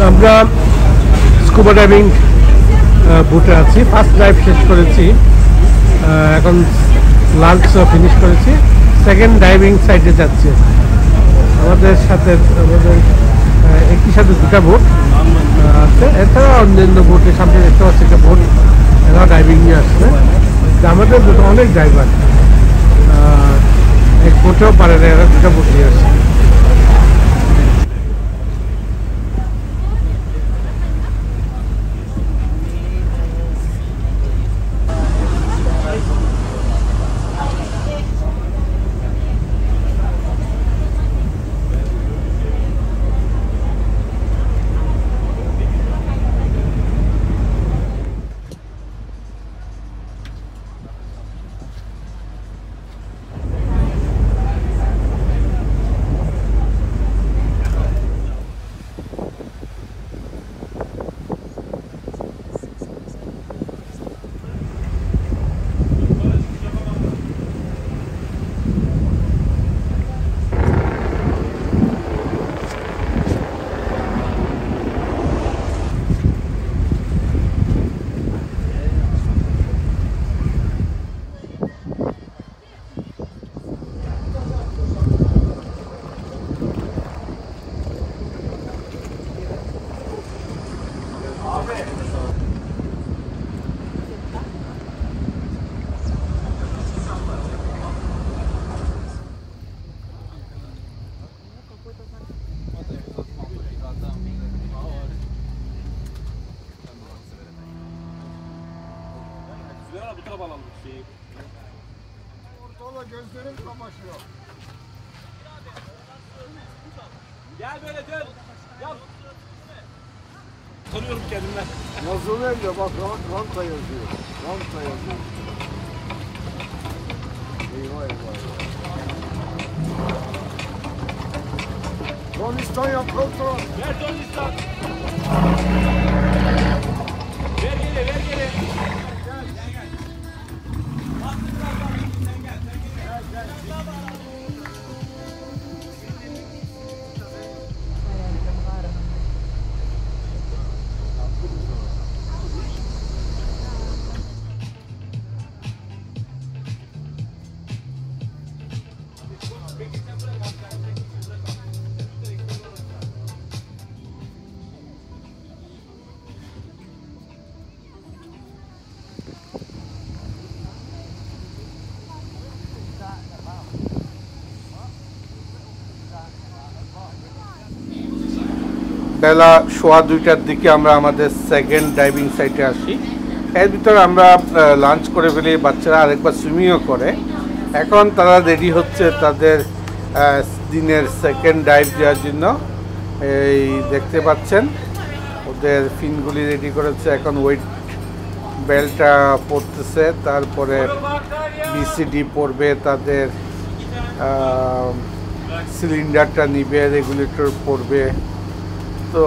আমরা স্কুবা ডাইভিং বুটে আছি, ফার্স্ট ডাইভ শেষ করেছি, এখন লাঞ্চ ফিনিশ করেছি, সেকেন্ড ডাইভিং সাইডে যাচ্ছি। আমাদের সাথে একই সাথে দুটা বোট আছে, এছাড়া অন্যান্য বোটের সামনে দেখতে পাচ্ছি একটা বোট, এরা ডাইভিং নিয়ে আসছে। আমাদের বোটে অনেক ড্রাইভার, এক বোটেও পারে না, এরা দুটা বোট নিয়ে আসছে। Gözlerim kamaşıyor. Gel böyle dön. Yap. Tanıyorum kendimden. Yazılı elde bak ranka yazıyor. Ranka yazıyor. Eyvah eyvah eyvah. Donistan yap kontrol. Ver Donistan. Ver geri, ver geri. বেলা 1:15টার দিকে আমরা আমাদের সেকেন্ড ডাইভিং সাইটে আসি। এর ভিতরে আমরা লাঞ্চ করে ফেলি, বাচ্চারা আরেকবার সুইমিংও করে। এখন তারা রেডি হচ্ছে তাদের দিনের সেকেন্ড ডাইভ দেওয়ার জন্য। এই দেখতে পাচ্ছেন ওদের ফিনগুলি রেডি করেছে, এখন ওয়েট বেল্টটা পরতেছে, তারপরে বিসিডি পরবে, তাদের সিলিন্ডারটা নিবে, রেগুলেটর পরবে। তো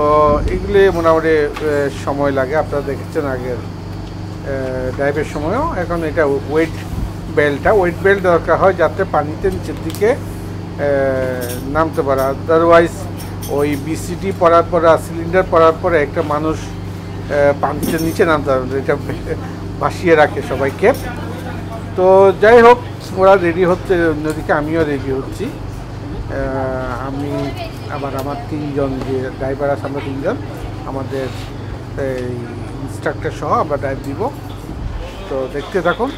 এগুলি মোটামুটি সময় লাগে, আপনারা দেখেছেন আগের ডাইভের সময়ও। এখন এটা ওয়েট বেল্ট দরকার হয় যাতে পানিতে নিচের দিকে নামতে পারে, আদারওয়াইজ ওই বিসিডি পরার পরে সিলিন্ডার পরার পরে একটা মানুষ পানিতে নিচে নামতে পারে, এটা ভাসিয়ে রাখে সবাইকে। তো যাই হোক, ওরা রেডি হচ্ছে, অন্যদিকে আমিও রেডি হচ্ছি। আমি আবার আমার 3জন যে ড্রাইভার আছে, আমরা 3জন, আমাদের এই ইনস্ট্রাক্টর সহ আমরা ড্রাইভ দিব। তো দেখতে থাকুন।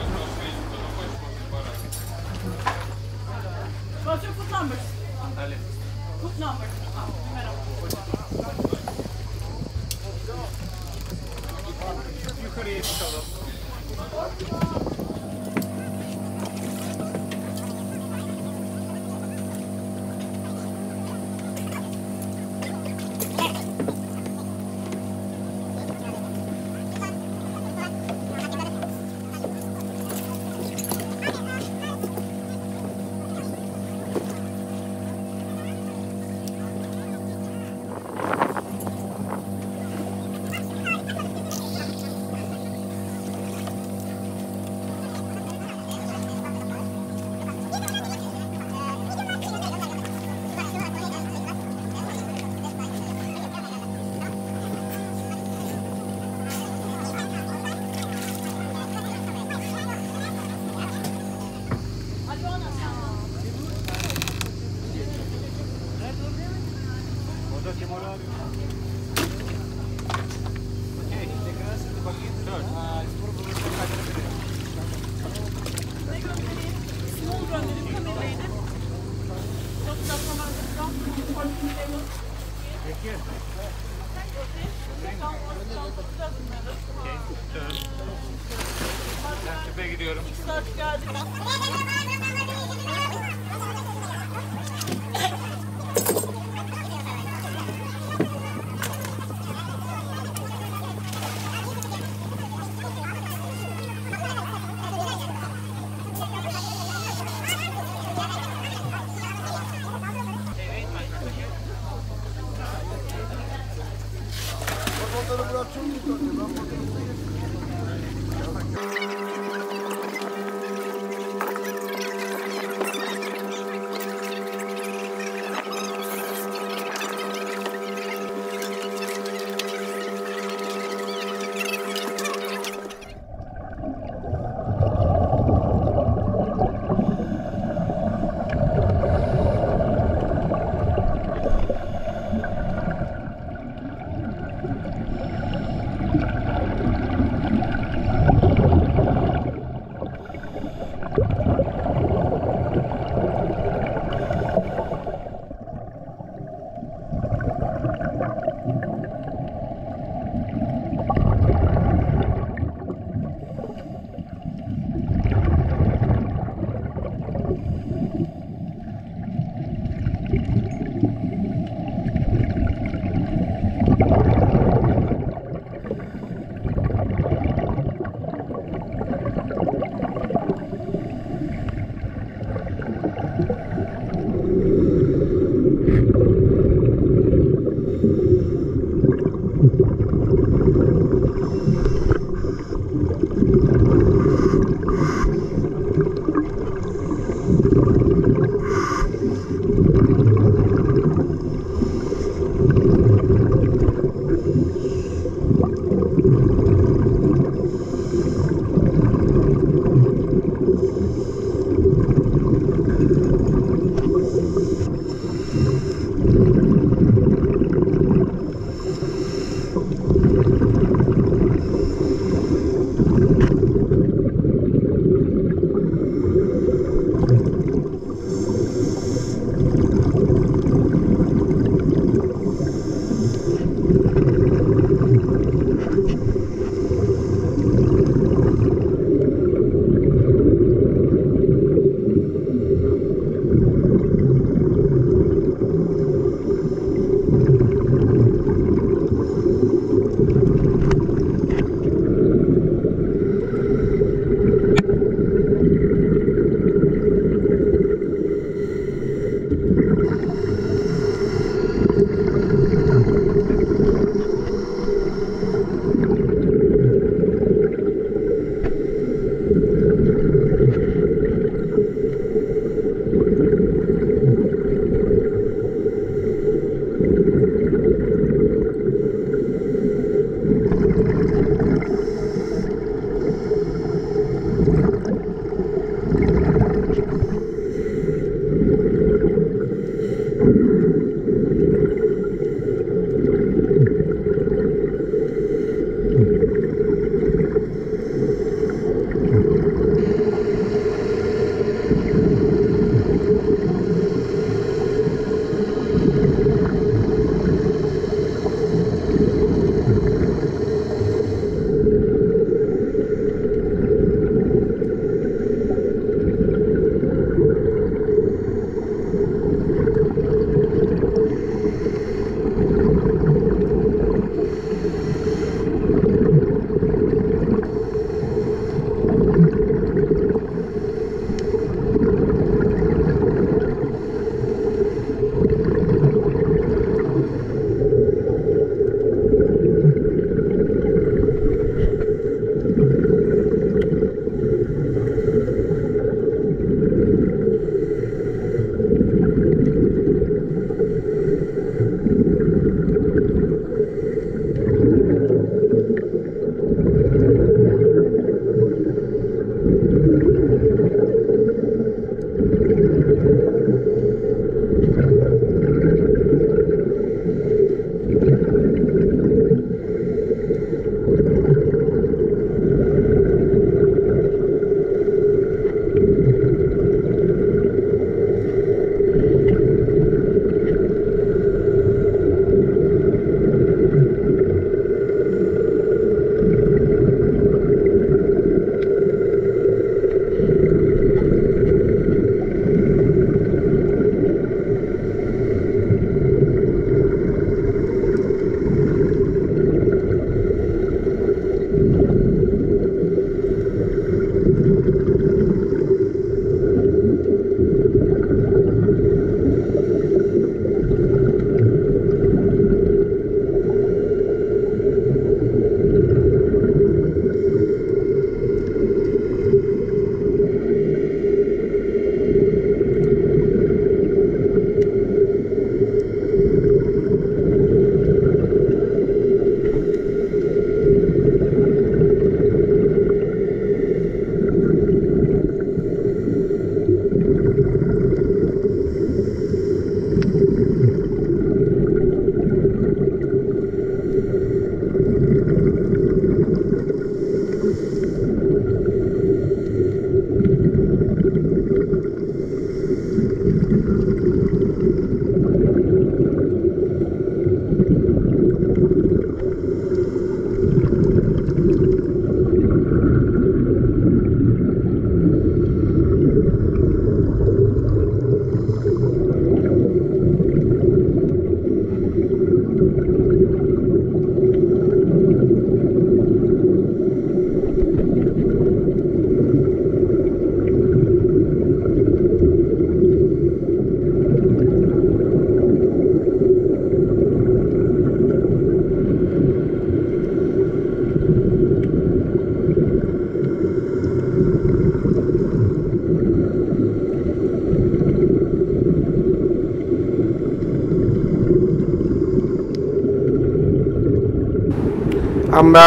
আমরা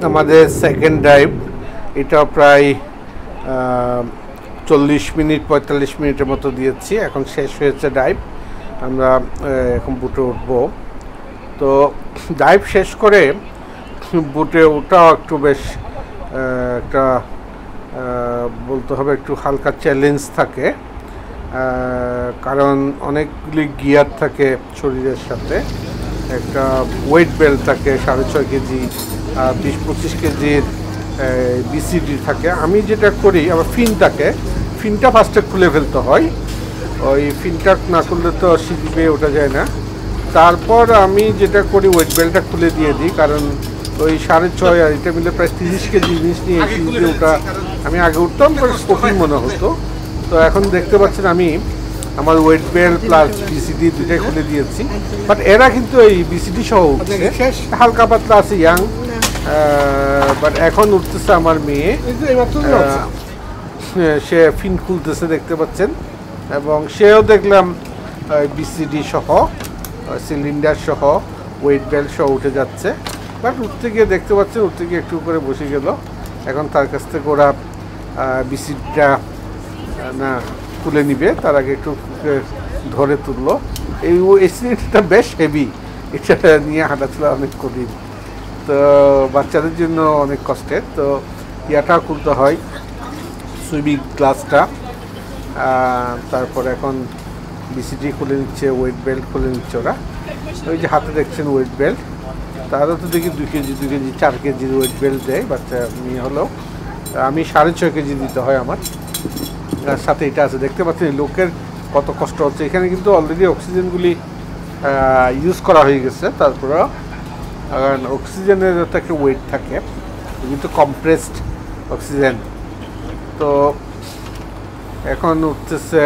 আমাদের সেকেন্ড ড্রাইভ, এটা প্রায় 40-45 মিনিটের মতো দিয়েছি। এখন শেষ হয়েছে ড্রাইভ, আমরা এখন বুটে উঠব। তো ড্রাইভ শেষ করে বুটে ওঠাও একটু বেশ একটা বলতে হবে একটু হালকা চ্যালেঞ্জ থাকে, কারণ অনেকগুলি গিয়ার থাকে শরীরের সাথে, একটা ওয়েট বেল্ট থাকে 6.5 কেজি, 20-25 কেজির বিসিডি থাকে। আমি যেটা করি, আমার ফিনটা ফার্স্টে খুলে ফেলতে হয়, ওই ফিনটা না করলে তো সিঁড়ি বেয়ে ওঠা যায় না। তারপর আমি যেটা করি ওয়েট বেল্টটা খুলে দিয়ে দিই, কারণ ওই 6.5 আর এটা মিলে প্রায় 30 কেজি জিনিস নিয়ে সিঁড়ি দিয়ে ওঠা আমি আগে উঠতাম, কঠিন মনে হতো। তো এখন দেখতে পাচ্ছেন আমি আমার ওয়েট বেল্ট প্লাস বিসিডি দুটাই খুলে দিয়েছি, বাট এরা কিন্তু এই বিসিডি সহ উঠছে, হালকা পাতলা আছে ইয়াং, বাট এখন উঠতেছে আমার মেয়ে, সে ফিন খুলতেছে দেখতে পাচ্ছেন, এবং সেও দেখলাম বিসিডি সহ সিলিন্ডার সহ ওয়েট বেল্ট সহ উঠে যাচ্ছে। বাট উঠতে গিয়ে দেখতে পাচ্ছেন, উঠতে গিয়ে একটু করে বসে গেল। এখন তার কাছ থেকে ওরা বিসিডিটা না খুলে নিবে, তার আগে একটু ধরে তুললো। এই সিলিন্ডারটা বেশ হেভি, এটা নিয়ে হাঁটাচলা অনেক কঠিন, তো বাচ্চাদের জন্য অনেক কষ্টের। তো ইয়াটা খুলতে হয়, সুইমিং গ্লাসটা, তারপর এখন বিসিডি খুলে নিচ্ছে, ওয়েট বেল্ট খুলে নিচ্ছে ওরা। ওই যে হাতে দেখছেন ওয়েট বেল্ট, তারা তো দেখি 2 কেজি 4 কেজির ওয়েট বেল্ট দেয় বাচ্চা মেয়ে হলেও। আমি 6.5 কেজি দিতে হয় আমার, আর সাথে এটা আছে। দেখতে পাচ্ছেন লোকের কত কষ্ট হচ্ছে। এখানে কিন্তু অলরেডি অক্সিজেনগুলি ইউজ করা হয়ে গেছে, তারপরে অক্সিজেনের তো একটা ওয়েট থাকে, কিন্তু কম্প্রেসড অক্সিজেন। তো এখন উঠতেছে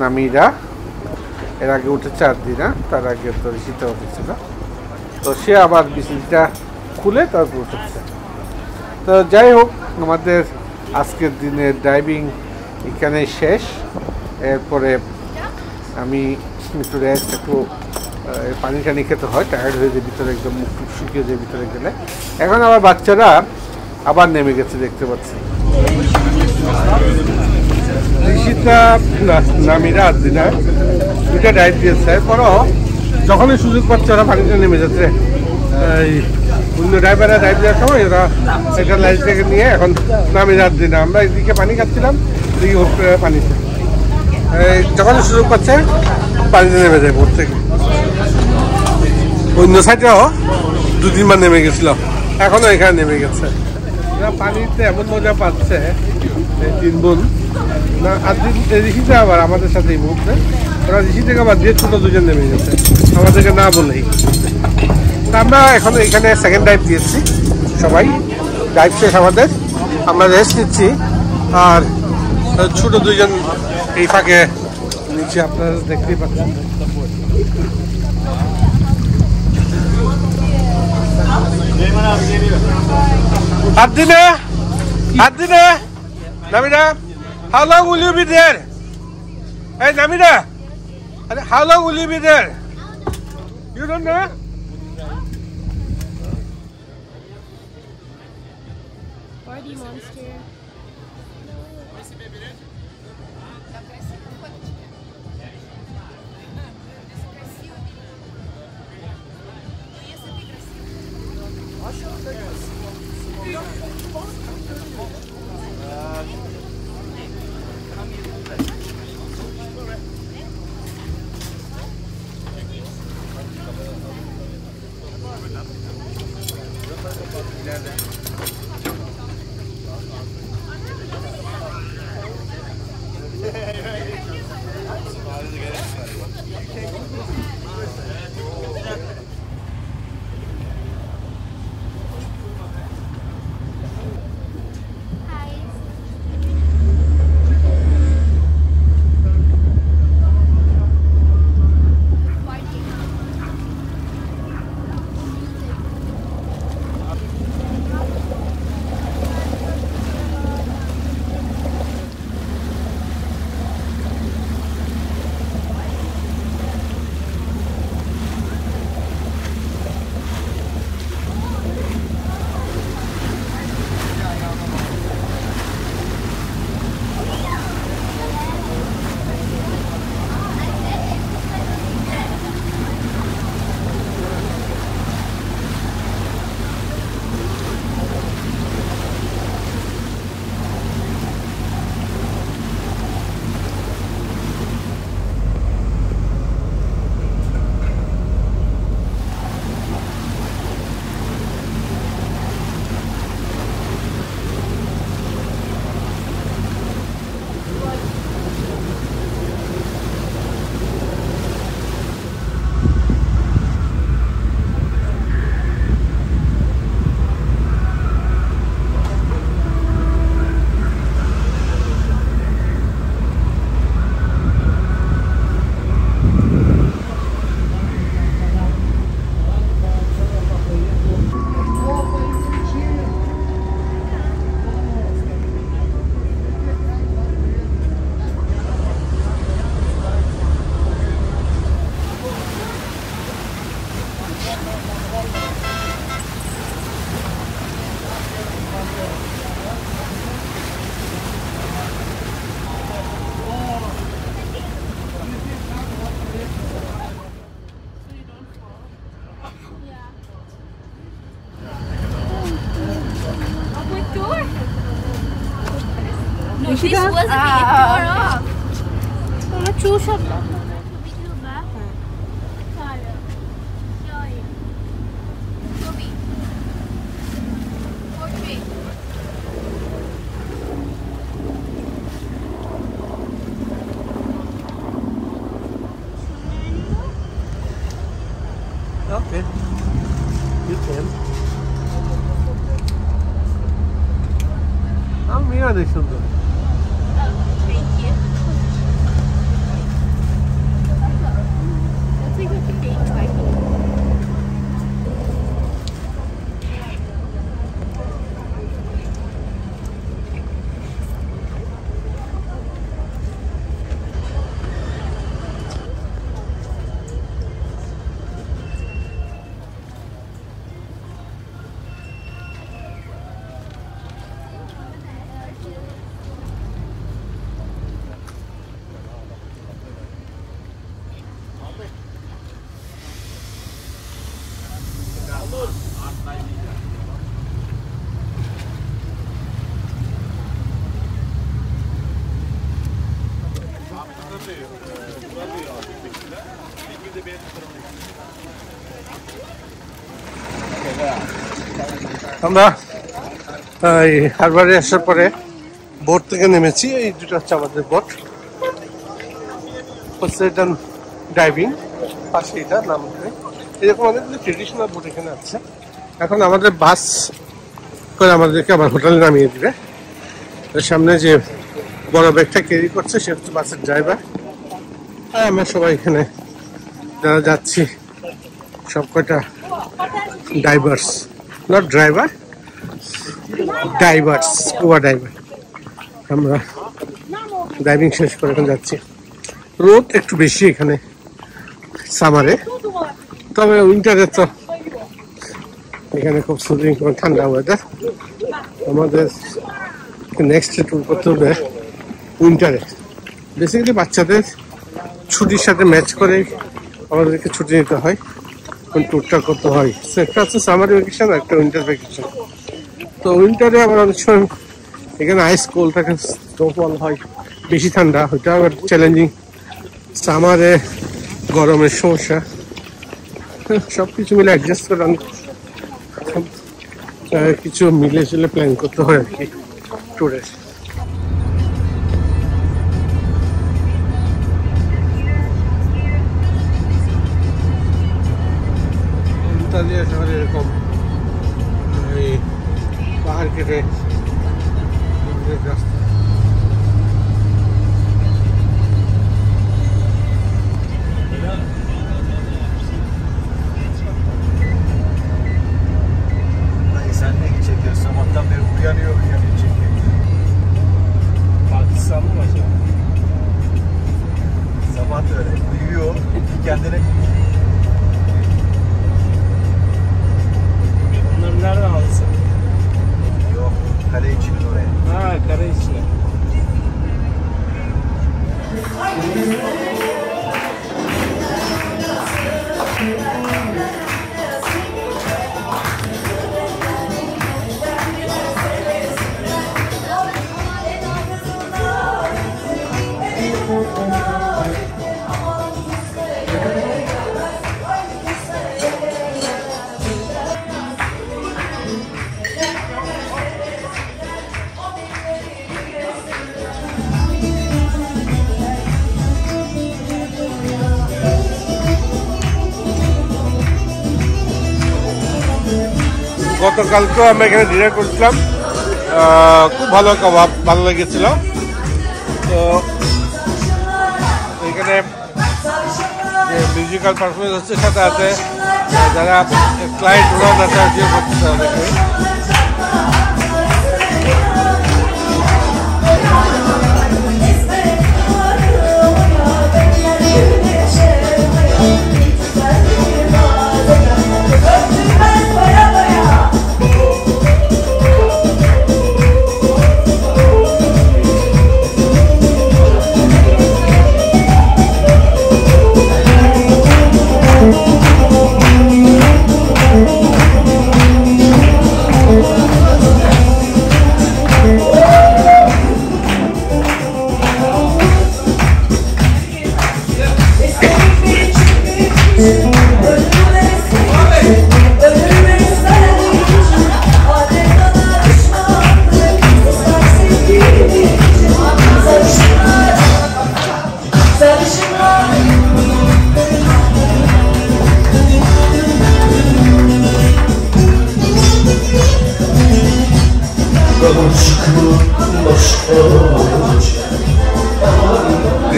নামিরা, এর আগে উঠেছে আরদিনা, তার আগে তো ঋষিতে উঠেছিল। তো সে আবার বিসিডিটা খুলে তারপর উঠেছে। তো যাই হোক, আমাদের আজকের দিনের ড্রাইভিং এখানে শেষ। এরপরে আমি একটু রেস্ট, একটু পানি টানি খেতে হয়, টায়ার্ড হয়ে যায় ভিতরে, একদম মুখ টুক শুকিয়ে যায় ভিতরে গেলে। এখন আবার বাচ্চারা আবার নেমে গেছে দেখতে পাচ্ছি। ঋষিতা নামিরা আরদিনা দুইটা ড্রাইভ দিয়েছে, এরপরও যখনই সুযোগ পাচ্ছে ওরা পানিটা নেমে যাচ্ছে। এই অন্য ড্রাইভাররা ড্রাইভ দেওয়ার সময় ওরা একটা লাইট থেকে নিয়ে এখন নামিরা আরদিনা, আমরা এদিকে পানি খাচ্ছিলাম, এদিকে পানিতে যখনই সুযোগ পাচ্ছে পানিতে নেমে যায় ভোর থেকে। অন্য সাইডেও 2-3 বার নেমে গেছিল, এখনও এখানে নেমে গেছে। ওরা পানিতে এমন মজা পাচ্ছে, 3 বোন না। আর ঋষিতে আবার আমাদের সাথে এই মুহূর্তে, ওরা ঋষি থেকে আবার দিয়ে ছোটো 2জন নেমে গেছে আমাদেরকে না বলেই। আমরা এখন এখানে সেকেন্ড ড্রাইভ দিয়েছি, সবাই ড্রাইভ শেষ আমাদের, আমরা রেস্ট নিচ্ছি। আর ছোটো 2জন এই ফাঁকে নিচে আপনারা দেখতেই পাচ্ছেন। Ardina, Namira, how long will you be there? Hey, Namira, how long will you be there? You don't know? Party monster. No, this wasn't the door off. Ama choose up. Okay, you can. আমি অনেক সুন্দর। Thank you. That's like a fake Viking. আমরা হারবারে আসার পরে boat থেকে নেমেছি। এই দুটো হচ্ছে আমাদের বোট, পোসেইডন ডাইভিং, পাশে এটা নাম করে। এরকম অনেকগুলো ট্রেডিশনাল বোট এখানে আছে। এখন আমাদের বাস করে আমাদেরকে আবার হোটেলে নামিয়ে দিবে। সামনে যে বড় ব্যাগটা ক্যারি করছে সে হচ্ছে বাসের ড্রাইভার। আর আমরা সবাই এখানে যারা যাচ্ছি সব কয়টা divers, not driver, divers, scuba diver. আমরা ডাইভিং শেষ করে এখন যাচ্ছি। রোদ একটু বেশি এখানে সামারে, তবে উইন্টারে তো এখানে খুব সুইমিং ঠান্ডা ওয়েদার। আমাদের নেক্সট ট্যুর করতে হবে উইন্টারে। বেসিক্যালি বাচ্চাদের ছুটির সাথে ম্যাচ করে আমাদেরকে ছুটি নিতে হয়, ট্যুরটা করতে হয়। একটা হচ্ছে সামার ভ্যাকেশন, একটা উইন্টার ভ্যাকেশন। তো উইন্টারে আবার অনেক সময় এখানে আইস কোল্ড থাকে, স্নোফল হয়, বেশি ঠান্ডা, ওইটা আবার চ্যালেঞ্জিং। সামারে গরমের সমস্যা, সব কিছু মিলে অ্যাডজাস্ট করে কিছু মিলে ঝুলে প্ল্যান করতে হয় আর কি ট্যুরের। ইতালিয়া শহরে এরকম এই পাহাড় কেটে রাস্তা। Sen ne çekiyorsun? Sabahtan beri uyanıyor çekiyor. Pakistanlı mı acaba? Sabah da öyle uyuyor, kendine... Bunları nereden aldın sen? Yok, kale içinin oraya. Ha, kare içine. গতকালকেও আমরা এখানে ডিনার করছিলাম, খুব ভালো কাবাব, ভালো লেগেছিল। তো এখানে যে মিউজিক্যাল পারফরমেন্স হচ্ছে সাথে সাথে যারা ক্লায়েন্ট ওরা নাচানাচিও করতেছে অনেকে।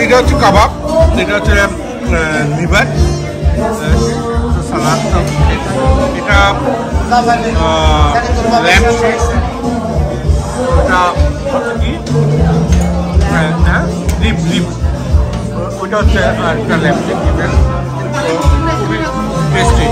এটা হচ্ছে কাবাব, এটা হচ্ছে লিভার, সালাদ, এটা ল্যাম্প, এটা কি লিপ, ওইটা হচ্ছে একটা ল্যাম্প, খুবই টেস্টি।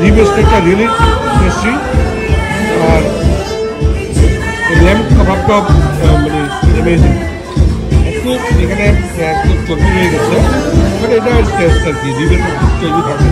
রিভ স্টেকটা রিয়েলি টেস্টি, আর ল্যাম্প কাবাবটা মানে অ্যামেজিং। একটু এখানে একটু চর্বি হয়ে গেছে, বাট এটা টেস্ট আর কি, রিভের তৈরি থাকে।